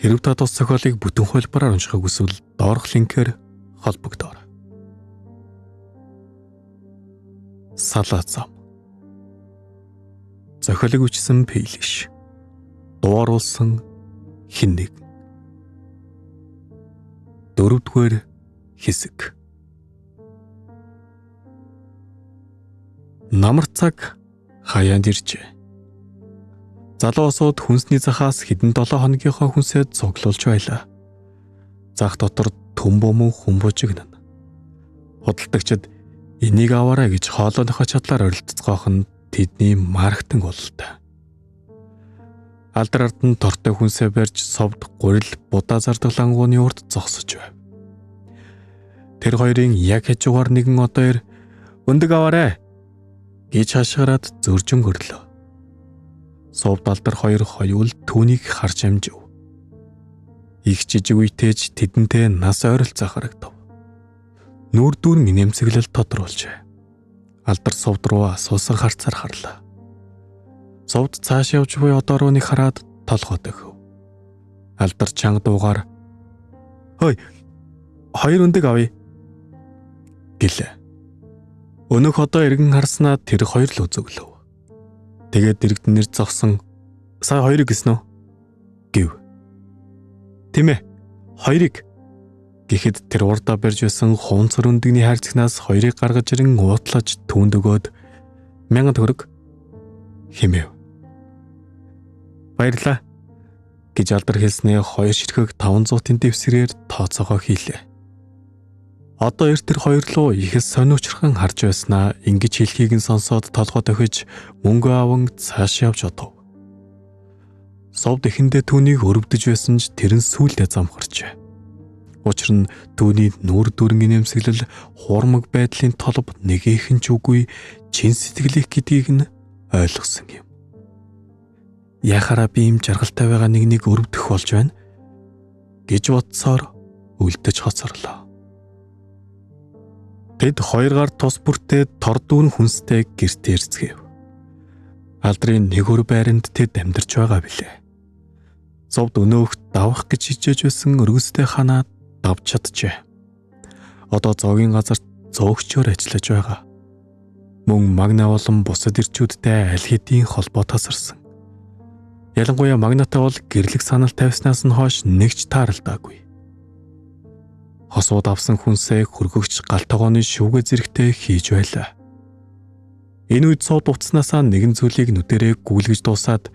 Хэрэв та тус зохиолыг бүтэн хөлбөрөөр уншихыг хүсвэл доорх линкээр холбогдоор. Салаа зам. Зохиолыг хүчсэн Пейлиш. Дууруулсан Хиннэг. 4-р хэсэг. Намар цаг хаяанд иржээ. Залуусууд хүнсний захаас хэдэн 7 хоногийнхоо хүнсээ цуглуулж байлаа. Зах дотор төмбөмөн хүмбужигнана. Худалдагчид энийг аваарай гэж хоолойнохоо чадлаар оролцоцгоох нь тэдний мархтан бололтой. Алдар ард нь тортой хүнсээ барьж совд гурил будаа зардаг лангууны урд зогсож байв. Тэр хоёрын яг хажуугаар нэгэн одоор өндөг аваарай гэж хашгираад зөржин өрлөө. Совд алдар хоёр хоёул түүнийг харж амжив. Их жижиг үйтэж тэдэнтэй нас ойролцоо харагдав. Нүүр дүүрэн нэмсэглэл тодруулжээ. Алдар совд руу асуусан харцаар харлаа. Совд цааш явж буй одоорууны хараад толгой дөхөв. Алдар чанга дуугаар "Хөөе, хоёр өндөг авъя" гэлээ. Өнөөх одоо эргэн харснаа тэр хоёр л үзөглөв. Тэгээд дэрэгдэнэр зогсон "Сая хоёрыг гэсэн үү?" гэв. "Тийм ээ, хоёрыг" гэхэд тэр урдаа барьж байсан хуунцар өндөгний хайрцагнаас хоёрыг гаргаж ирэн уутлаж түүнд өгөөд 1000 төгрөг хэмэв. "Баярлаа" гэж алдар хэлснээ хоёр ширхэг 500-ын дэвсгэрээр тооцоогоо хийлээ. Одоо эрт тэр хоёр руу их сониучрхан харж байснаа ингэж хэлхийг нь сонсоод толгой дохиж мөнгө аван цааш явж одов. Совд эхэндээ түүнийг өрөвдөж байсан ч тэр нь сүүлдээ замхарчээ. Учир нь түүний нүүр дүрэн нэмсэглэл хуурмаг байдлын толб нэгээх нь ч үгүй чин сэтгэлийнх гэдгийг нь ойлгосон юм. Яхаараа би юм жаргалтай байгаа нэг өрөвдөх болж байна гэж бодсоор үлдэж хоцорлоо. Тэд хоёргаар тус бүртээ тор дүүрэн хүнстэй гэртээ ирцгээв. Алдрын нэг өр байранд тэд амьдарч байгаа билээ. Зовд өнөөх давах гэж хичээж байсан өргөстэй ханаа давж чаджээ. Одоо зоогийн газарт зөөгчөөр ажиллаж байгаа. Мөн магна болон бусад ирчүүдтэй аль хэдийн холбоо тасарсан. Ялангуяа магнатай бол гэрлэх санал тавьснаас нь хойш нэгч тааралдаагүй. Хосууд авсан хүнсээ хөргөгч галтогооны шүүгээ зэрэгтэй хийж байлаа. Энэ үед сууд уцснаасаа нэгэн зүйлийг нүдэрээ гүйлгэж дуусаад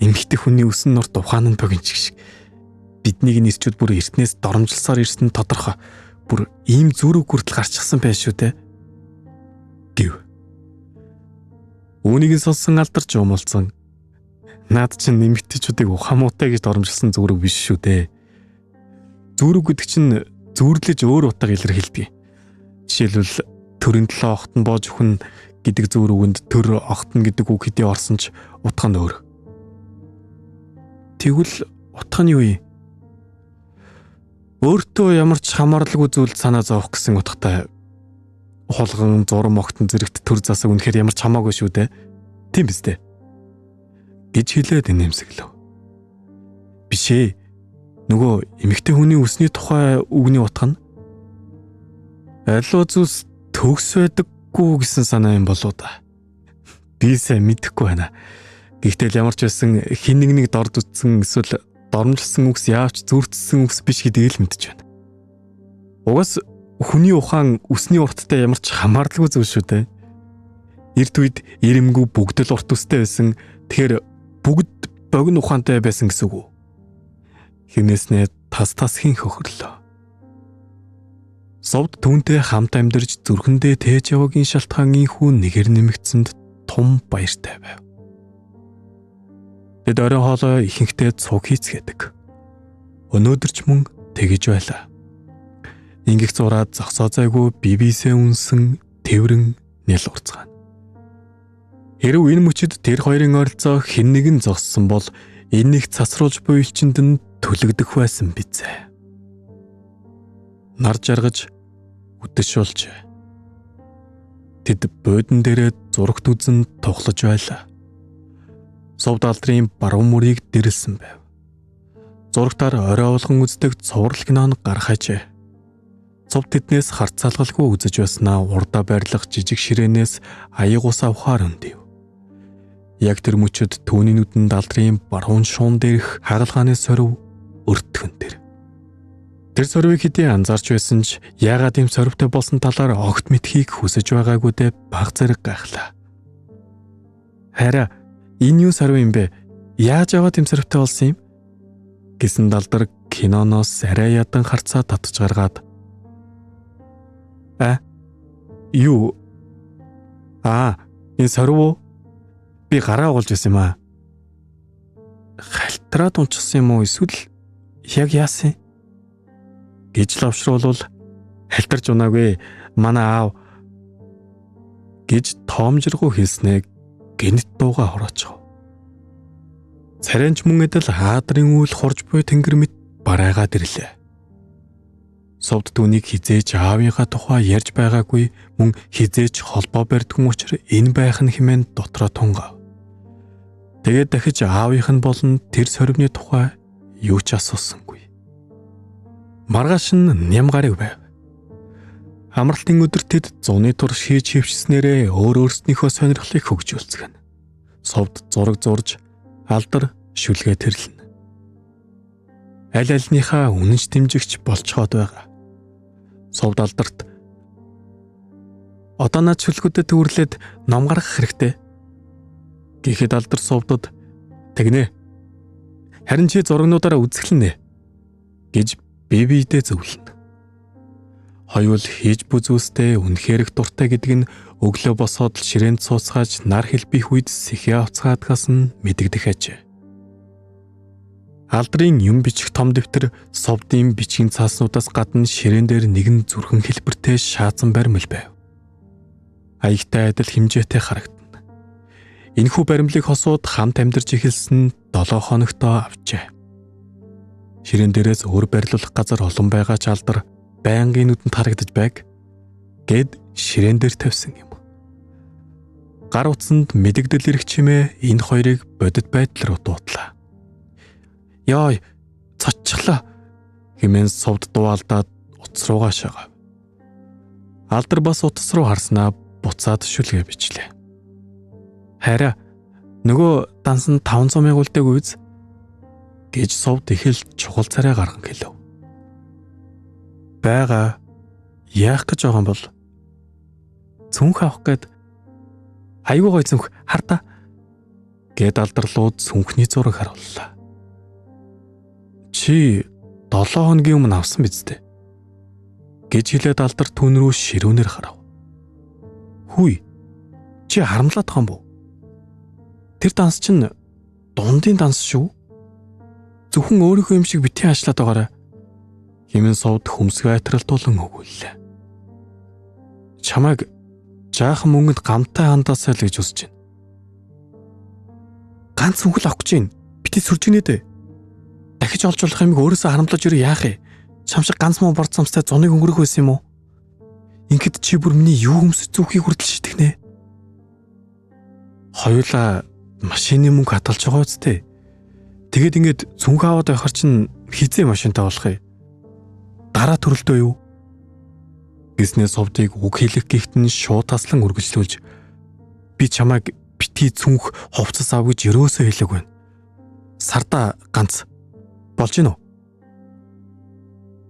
эмхтэй хүний өсөн нурт ухаан нь богинч шиг биднийг нэрчүүд бүр эртнээс доромжилсаар ирсэн тодорхой бүр ийм зүрэг хүртэл гарчихсан байх шүү дээ гэв. Үүнийг сонссон алдар жуумалцсан. Наад чинь нэмэгтэйчүүдийг ухаан муутай гэж доромжилсан зүрэг биш шүү дээ. Зүрэг гэдэг чинь зүрлэж өөр утга илэрхийлдэг. Жишээлбэл төрийн төлөө огтон боож өхөн гэдэг зүр үгэнд төр огтон гэдэг үг хэдий орсон ч утга нь өөр. Тэгвэл утга нь юу юм? Өөртөө ямар ч хамаарлалгүй зүйл санаа зовох гэсэн утгатай. Хулган зурм огтон зэрэгт төр засаг үнэхээр ямар ч хамаагүй шүү дээ. Тийм биз дээ гэж хэлээд нэмсэглэв. Биш ээ. Нөгөө эмэгтэй хүний үсний тухай үгний утга нь аливаа зүйлс төгс байдаггүй гэсэн санаа юм болоо да. Би сайн мэдэхгүй байна. Гэхдээ ямар ч байсан хин нэг дорд үтсэн эсвэл доромжилсан үгс яавч зүртсэн үгс биш гэдгийг л мэдэж байна. Угаас хүний ухаан үсний урттай ямар ч хамаарлалгүй зүйл шүү дээ. Эрт үед ирэмгүй бүгд л урт үстэй байсан. Тэгэхээр бүгд богино ухаантай байсан гэсэн үг үү? Хинээснээ тас хин хөхрлөө. Совд түүнтэй хамт амьдарч зүрхэндээ тээж яваагийн шалтгаан инхүү нэгэр нэмэгдсэнд том баяртай байв. Тэд орой хоолой ихэнхдээ цуг хийцгээдэг. Өнөөдөр ч мөн тэгэж байлаа. Ингэх зураад зогсоо зайгүй бибисээ үнсэн тэврэн нэл урцгаана. Хэрв энэ мөчид тэр хоёрын ойролцоо хэн нэгэн зогссон бол энэ их цасруулж буй элчинд нь төлөгдөх байсан бизээ. Нар жаргаж үдэш болж тэд буудан дээрээ зурагт үзэн тоглож байлаа. Совд алдрын баруун мөрийг дэрлсэн байв. Зурагтаар орой болгон үздэг цуврал кинон гарах ажээ. Цов тэднээс харцаалгалгүй үзэж байснаа урдаа байрлах жижиг ширээнээс аяг ус авахаар өндөв. Яг тэр мөчөд түүний нүдэнд алдрын баруун шуун дээрх хагалгааны сорив өртгөн тэр. Тэр сорвыг хэдий анзаарч байсан ч яагаад ийм сорвтой болсон талаар огт мэдхийг хүсэж байгаагүйдээ баг зэрэг гайхлаа. Хараа энэ юу сорив юм бэ? Яаж яваад ийм сорвтой болсон юм? Гэсэн далдар киноноос арай ядан харцаа татж гаргаад юу? Энэ сорив уу? Би гараа угалж байсан юм аа. Хальтраад унчихсан юм уу? Эсвэл яг яасан? Гэж лавшруулвал хальтарч унаагүй манай аав гэж тоомжиргүй хэлснээ гэнэт дууга хороочов. Царайч мөн эдэл хаадрын үйл хурж буй тэнгэр мэт барайгаад ирлээ. Совд түүнийг хизээж аавынхаа тухай ярьж байгаагүй мөн хизээж холбоо барьдгүй учраас энэ байх нь хэмээн дотроо тунгав. Тэгээд дахиж аавынх нь болон тэр сорвны тухай юу ч асуусангүй. Маргааш нь нямгарыг байв. Амралтын өдөр тэд зуны тур шийж хөвчснээрээ өөрснийхөө сонирхлыг хөгжүүлцгэн. Совд зураг зурж алдар шүлгээ тэрлэнэ. Аль альныхаа үнэнч дэмжигч болцоход байгаа. Совд алдарт одоо над шүлгүүдэд төвөрлөөд ном гаргах хэрэгтэй. Гэхэд алдар совдод тэгнэ. Харин чи зурагнуудаараа үзэхлэнэ гэж бие биедээ зөвлөнө. Хоёул хийж буй зүйлстэй үнэхээр их дуртай гэдэг нь өглөө босоод ширээнд сууцгааж нар хэлбих үед сэхээ авцгаадгаас нь мэдэгдэх ажээ. Алдрын юм бичих том дэвтэр совдын бичгийн цааснуудаас гадна ширээн дээр нэгэн зүрхэн хэлбэртэй шаацсан баримл байв. Аягтай адил хэмжээтэй харагдана. Энэхүү баримлыг хосууд хамт амьдарч эхэлсэн 7 хоногтоо авчээ. Ширээн дээрээс өөр барилуулах газар олон байгаа ч алдар байнгын нүдэнд харагдаж байг гэд ширээн дээр тавьсан юм. Гар утсанд мэдэгдэл ирэх чимээ энэ хоёрыг бодит байдлаар дуудлаа. Яй, цочглоо хэмээн совд дуалдаад утас руугаа шагав. Алдар бас утас руу харснаа буцаад шүлгээ бичлээ. Хараа нөгөө данс нь 500 мянга үлдээг үз гэж совд их л чухал царай гарган хэлв. Бага яах гэж байгаа юм бол цүнх авах гээд айгүй гой цүнх хартаа гэд алдарлууд цүнхний зураг харууллаа. Чи 7 хоногийн өмнө авсан биз дээ гэж хэлээд алдар түүн рүү ширүүнээр харав. Хүй чи харамлаад байгаа юм бүү? Тэр данс чинь дундын данс шүү. Зөвхөн өөрийнхөө юм шиг битгий ажиллаад байгаарай хэмээн совд хөмсгөө айтралтуулан өгүүллээ. Чамайг жаахан мөнгөнд гамтай хандаасаа л гэж хүсэж байна. Ганц мөнгө л авах гэж байна. Бити сүрж гинэ дээ. Дахиж олж болох юмыг өөрөөсөө харамлаж ирээ яах вэ? Чам шиг ганц муу борц самстай зуныг өнгөрөх байсан юм уу? Ингээд чи бүр миний юу өмсөж зүхийг хүртэл шитгэнэ. Хоёулаа машины мөнгө хатгалж байгаа үстэй. Тэгээд ингээд цүнх аваад байхаар чинь хизээ машинтай болох юм. Дараа төрөлдөө юу? Гэснээ совдыг үг хэлэх гихт нь шууд таслан үргэлжлүүлж би чамайг битгий цүнх хувцас ав гэж өрөөсөө хэлээг байна. Сарда ганц болж гинөө.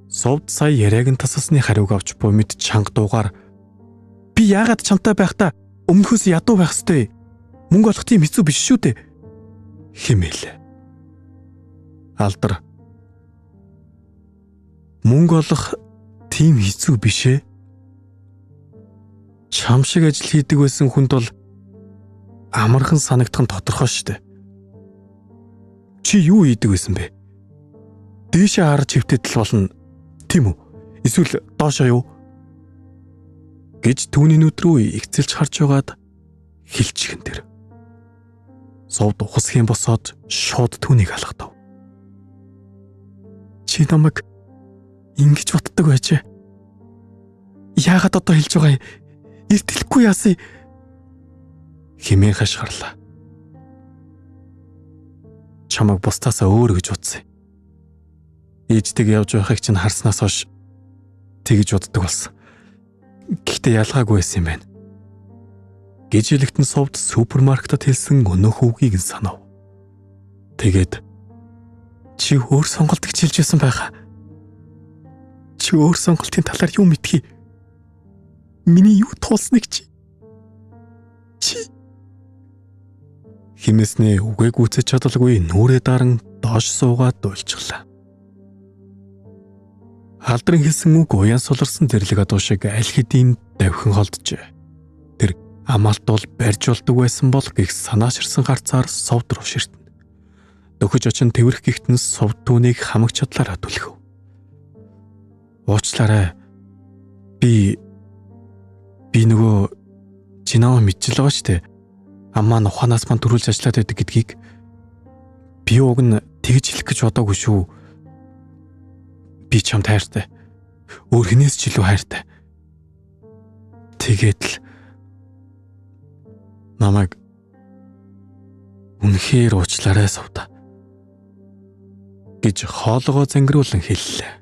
Совд сая яриаг нь тасасны хариуг авч буй мэд чанга дуугаар би яагаад чамтай байхдаа өмнөхөөс ядуу байх ёстой? Мөнгө олох тийм хэцүү биш шүү дээ хэмээл. Алдар мөнгө олох тийм хэцүү биш ээ. Чам шиг ажил хийдэг байсан хүнд бол амархан санагдах нь тодорхой шүү дээ. Чи юу хийдэг байсан бэ? Дээшээ харж хөвтөдөл болно тийм үү? Эсвэл доошоо юу? Гэж түүний нүд рүү игцэлж харж байгаад хэлчихэн тэр. Совд ухасхийн босоод шууд түүнийг алгадав. Чи намайг ингэж боддог байжээ. Яагаад одоо хэлж байгаа юм? Эртэлэхгүй яасыг хэмээн хашгирлаа. Чамайг бусдаасаа өөр гэж утсан. Ээжтэйг явж байхыг чинь харснаас хойш тэгж боддог болсон. Гэхдээ ялгаагүй байсан юм байна. Гэж хэлэхдээ Совд супермаркетад хэлсэн өнөөх үгийг нь санав. Тэгээд чи өөр сонголт гэж хэлж байсан байхаа. Чи өөр сонголтын талаар юу мэдхий? Миний юу туулсныг чи химээснээ үгээ гүйцэж чадалгүй нүрээ даран доош суугаад дуйлчихлаа. Алдрын хэлсэн үг уян суларсан зэрлэг адуу шиг аль хэдийн давхин холджээ. Тэр амаалт бол барьж болдог байсан бол гих санааширсан харцаар Совд руу ширтэн. Дөхөж очин тэрх гихтэн Совд түүнийг хамаг чадлаараа түлхэв. Уучлаарай. Би нөгөө жинаа мэдчихэл байгаа штэ. Амаа ухаанаас мань төрүүлж ажиллаад байдаг гэдгийг би уг нь тэгж хэлэх гэж бодоогүй шүү. Би чамд хайртай. Өөр хинээс ч илүү хайртай. Тэгээд л намайг үнэхээр уучлаарай Совд гэж хоолгоо зангируулан хэллээ.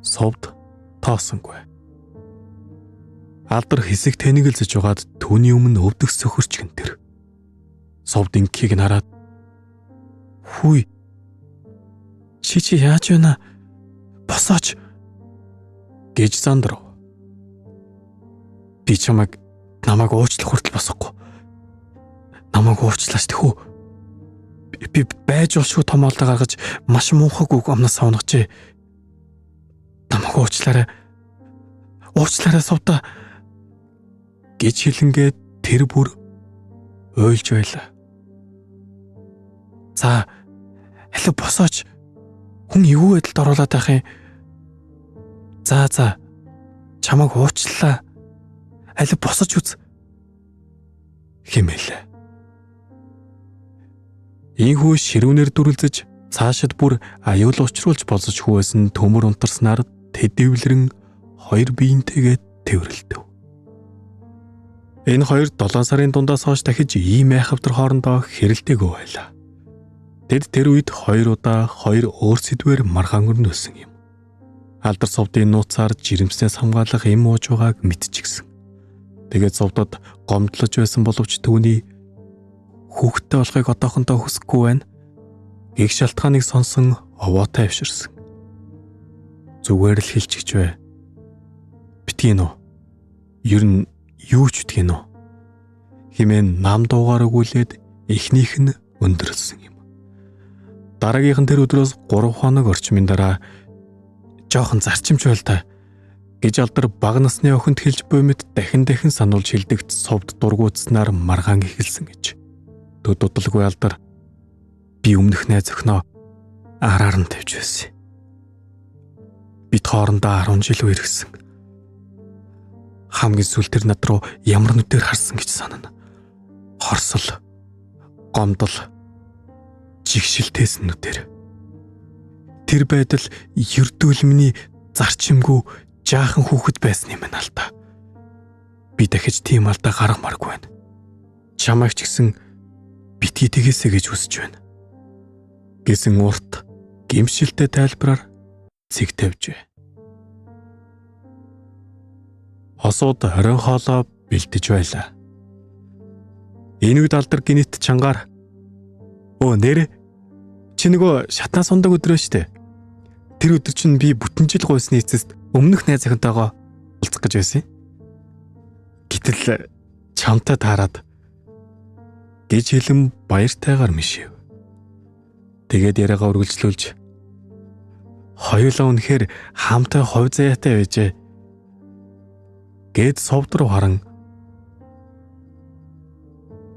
Совд таасангүй. Алдар хэсэг тэнэгэлзэж байгаад түүний өмнө өвдөх сөхөрчгөн тэр. Совдын кийг нь хараад "Хүй. Чи яаж байна? Босооч" гэж зандрав. "Би намайг уучлах хүртэл босохгүй. Намайг уучлаач тэхүү. Би байж болшгүй том олдоо гаргаж маш муухайг үг амнаас савнагчээ. Намайг уучлаарай. Уучлаарай Совд" гэж хэлэнгээд тэр бүр уйлж байлаа. "За, алив босооч. Хүн эвгүй байдалд оруулаад байх юм. За. Чамайг уучлаа. Алив босож үз" хэмээлээ. Ийхүү ширүүнээр дүрлзэж цаашид бүр аюул учруулж болцож хүйсэн төмөр унтарснаар тэдэвлэрэн хоёр биентэйгээ тэврэлдэв. Энэ хоёр 7 сарын дундаас хойш дахиж ийм айхавтар хоорондоо хэрэлдээгүй байлаа. Тэд тэр үед 2 удаа 2 өөр сэдвээр маргаан өрнөсөн юм. Алдар Совдын нууцаар жирэмснээс хамгаалах эм ууж байгааг мэдчихсэн. Тэгээд Совдод гомдлож байсан боловч түүний хүүхдтэй болохыг одоохондоо хүсэхгүй байна. Гэх шалтгааныг сонсон овоотой авширсан. Зүгээр л хэлчихэж бай. Битгий нөө. Ер нь юу ч битгий нөө. Химэн нам дуугаар өгүүлээд эхнийх нь өндөрлсөн юм. Дараагийнх нь тэр өдрөөс 3 хоног орчмын дараа "Жохон зарчимч байл та" гэж Алдар бага насны охинд хэлж буймит дахин сануулж хэлдэгт Совд дургуутснаар маргаан эхэлсэн гэж. Төдөлгүй Алдар "Би өмнөх найз өхнөө араар нь тавьж байсан. Бид хоорондоо 10 жил үргэлжсэн. Хамгийн сүүл тэр над руу ямар нүдээр харсан гэж санана. Хорсол, гомдол, жигшилтээс нүдээр. Тэр байдал ердүүлмний зарчимгүй жаахан хүүхэд байсан юм байна л та. Би дахиж тийм алдаа гаргамааргүй байна. Чамайг ч гэсэн битгий тэгээсэ гэж хүсэж байна" гэсэн урт гэмшилтэй тайлбараар цэг тавьжээ. Хосууд оройн хоолоо бэлдэж байлаа. Энэ үед Алдар гинэт чангаар "Өө нэрэ, чи нөгөө шатнаа сундаг өдрөө штэ. Тэр өдөр чинь би бүтэн жил гуйсны эцэст өмнөх найз охинтойгоо уулзах гэж байсан. Гэтэл чамтай таарад" гэж хэлэн баяртайгаар мишив. Тэгээд яриагаа үргэлжлүүлж "Хоёулаа үнэхээр хамтай хов заяатай байжээ" гэд Совд руу харан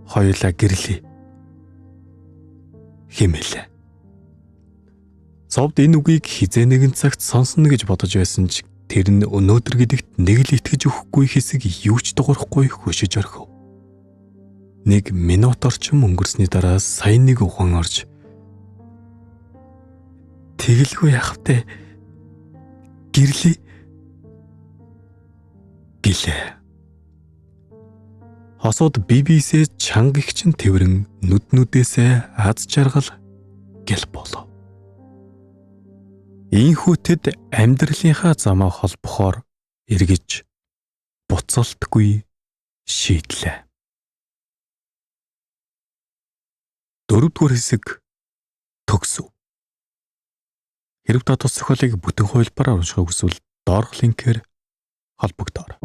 "Хоёулаа гэрлээ" хэмээлээ. Совд энэ үгийг хизээ нэгэн цагт сонсно гэж бодож байсан ч тэр нь өнөөдөр гэдэгт нэг л итгэж өгөхгүй хэсэг юу ч дуурахгүй хөшиж орхив. 1 минут орчим өнгөрсний дараа сайн нэг ухаан орж "Тэгэлгүй яах вэ? Гэрлээ" гэлээ. Хосууд бибисээ чанга ихчин тэврэн нүднүүдээсээ аз жаргал гэл болов. Ийхүүтэд амьдралынхаа замаа холбохоор эргэж буцалтгүй шийдлээ. 4-р хэсэг төгсөв. Хэрв та тус зохиолыг бүтэн хувилбараар уншихыг хүсвэл доорх линкээр холбогдоор.